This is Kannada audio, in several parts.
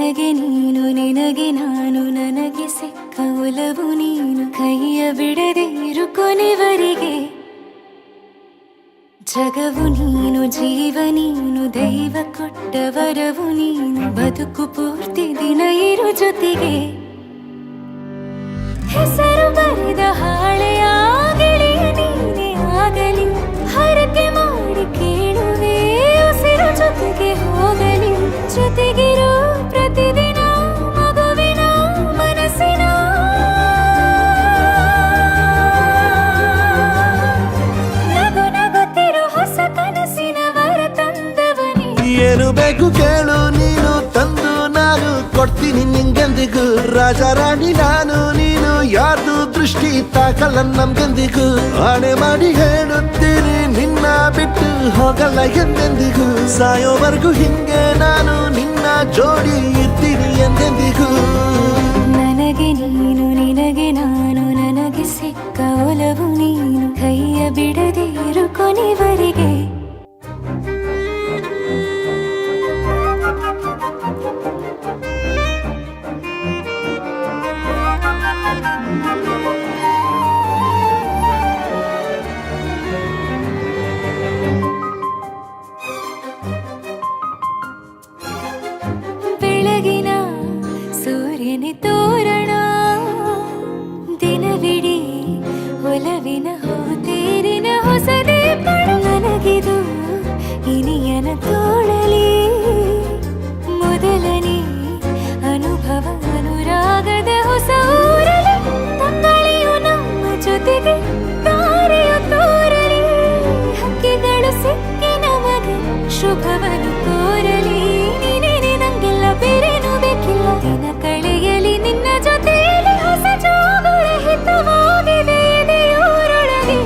ನನಗೆ ನೀನು ನಿನಗೆ ನಾನು ನನಗೆ ಸಿಕ್ಕ ಒಲವು ನೀನು ಕೈಯ ಬಿಡದೆ ಇರು ಕೊನೆವರೆಗೆ ಜಗವು ನೀನು ಜೀವ ನೀನು ದೈವ ಕೊಟ್ಟ ವರವು ನೀನು ಬದುಕು ಪೂರ್ತಿ ದಿನ ಇರು ಜೊತೆಗೆ ಹೆಸರು ಬರೆದ ಹಾಳೆಯ ಗೆಳೆಯ ನೀನೇ ಆಗಲಿ ಹರಕೆ ಮಾಡಿ ಕೇಳುವೆ ಉಸಿರು ಜೊತೆಗೆ ಹೋಗಲಿ ಜೊತೆಗಿರೋ ಪ್ರತಿದಿನ ಮಗುವಿನ ಮನಸ್ಸಿನ ನಗು ನಗುತ್ತಿರೋ ಹೊಸ ಕನಸಿನ ವರ ತಂದವನೇ ಏನು ಬೇಕು ಕೇಳು ನೀನು ತಂದು ನಾನು ಕೊಡ್ತೀನಿ ನಿಂಗೆಂದಿಗೂ ರಾಜ ರಾಣಿ ನಾನು ನೀನು ಯಾರ್ದು ದೃಷ್ಟಿ ತಾಕಲ್ಲ ನಮ್ಗೆಂದಿಗೂ ಆಣೆ ಮಾಡಿ ಹೇಳುತ್ತೀನಿ ನಿನ್ನ ಬಿಟ್ಟು ಹೋಗಲ್ಲ ಎಂದೆಂದಿಗೂ ಸಾಯೋವರೆಗೂ ಹಿಂಗೆ ನಾನು ನಿನ್ನ ಜೋಡಿ ಇರ್ತೀನಿ ಎಂದೆಂದಿಗೂ ನನಗೆ ನೀನು ನಿನಗೆ ನಾನು ನನಗೆ ಸಿಕ್ಕ ಒಲವು ನೀನು ಕೈಯ ಬಿಡದೆ ಇರು ಕೊನೆವರೆಗೆ ಬೆಳಗಿನ ಸೂರ್ಯನ ತೋರಣ ದಿನವಿಡೀ ಒಲವಿನ ಹೋತೇರಿನ ಹೊಸದೇ ನನಗಿದು ಇನಿಯನ ತೋಳಲಿ ಮೊದಲನೇ ಅನುಭವ ಅನುರಾಗದ ಹೊಸ ಊರಲಿ ತಂಗಳಿಯು ನಮ್ಮ ಜೊತೆಗೆ ತಾರೆಯು ತೋರಲಿ ಹಕ್ಕಿಗಳು ಸಿಕ್ಕಿ ನಮಗೆ ಶುಭವನ್ನು ಕೋರಲಿ ನೀನೇನೆ ನಂಗೆಲ್ಲ ಬೇರೇನು ಬೇಕಿಲ್ಲ ದಿನ ಕಳೆಯಲಿ ನಿನ್ನ ಜೊತೆಯಲ್ಲಿ ಹೊಸ ಜೋಗುಳ ಹಿತವಾಗಿದೆ ಎದೆಯೂರೊಳಗೆ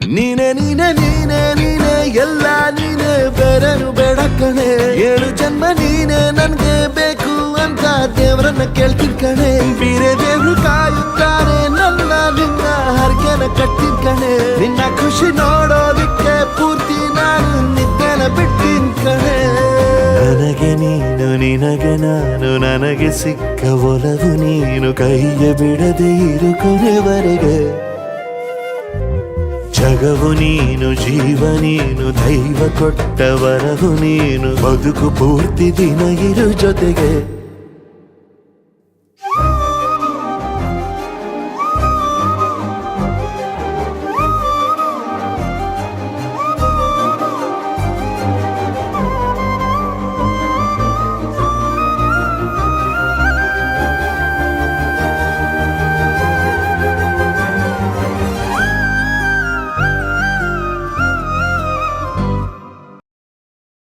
ನೀನೆ ನೀನೆ ನೀನೆ ನೀನೆ ಎಲ್ಲ ನೀನೆ ಬೇರೆನು ಬೇಡ ಕಣೆ ಏಳು ಜನ್ಮ ನೀನೆ ನನ್ಗೆ ಬೇಕು ಅಂತ ದೇವರನ್ನ ಕೇಳ್ತೀನಿ ಕಣೆ ಬೇರೆ ದೇವ್ರು ಕಾಯುತ್ತಾರೆ ನನ್ನ ನಿನ್ನ ಹರ್ಗೆನ ಕಟ್ಟಿನ ಕಣೆ ನಿನ್ನ ಖುಷಿ ನೋಡೋದಿಕ್ಕೆ ಪೂರ್ತಿ ನಾನು ನಿದ್ದೆನ ಬಿಟ್ಟಿನ ಕಣೆ ನನಗೆ ನೀನು ನಿನಗೆ ನಾನು ನನಗೆ ಸಿಕ್ಕ ಒಲವು ನೀನು ಕೈಯ ಬಿಡದೆ ಇರು ಕೊನೆವರೆಗೆ ಜಗವು ನೀನು ಜೀವ ನೀನು ದೈವ ಕೊಟ್ಟ ವರವು ನೀನು ಬದುಕು ಪೂರ್ತಿ ದಿನ ಇರು ಜೊತೆಗೆ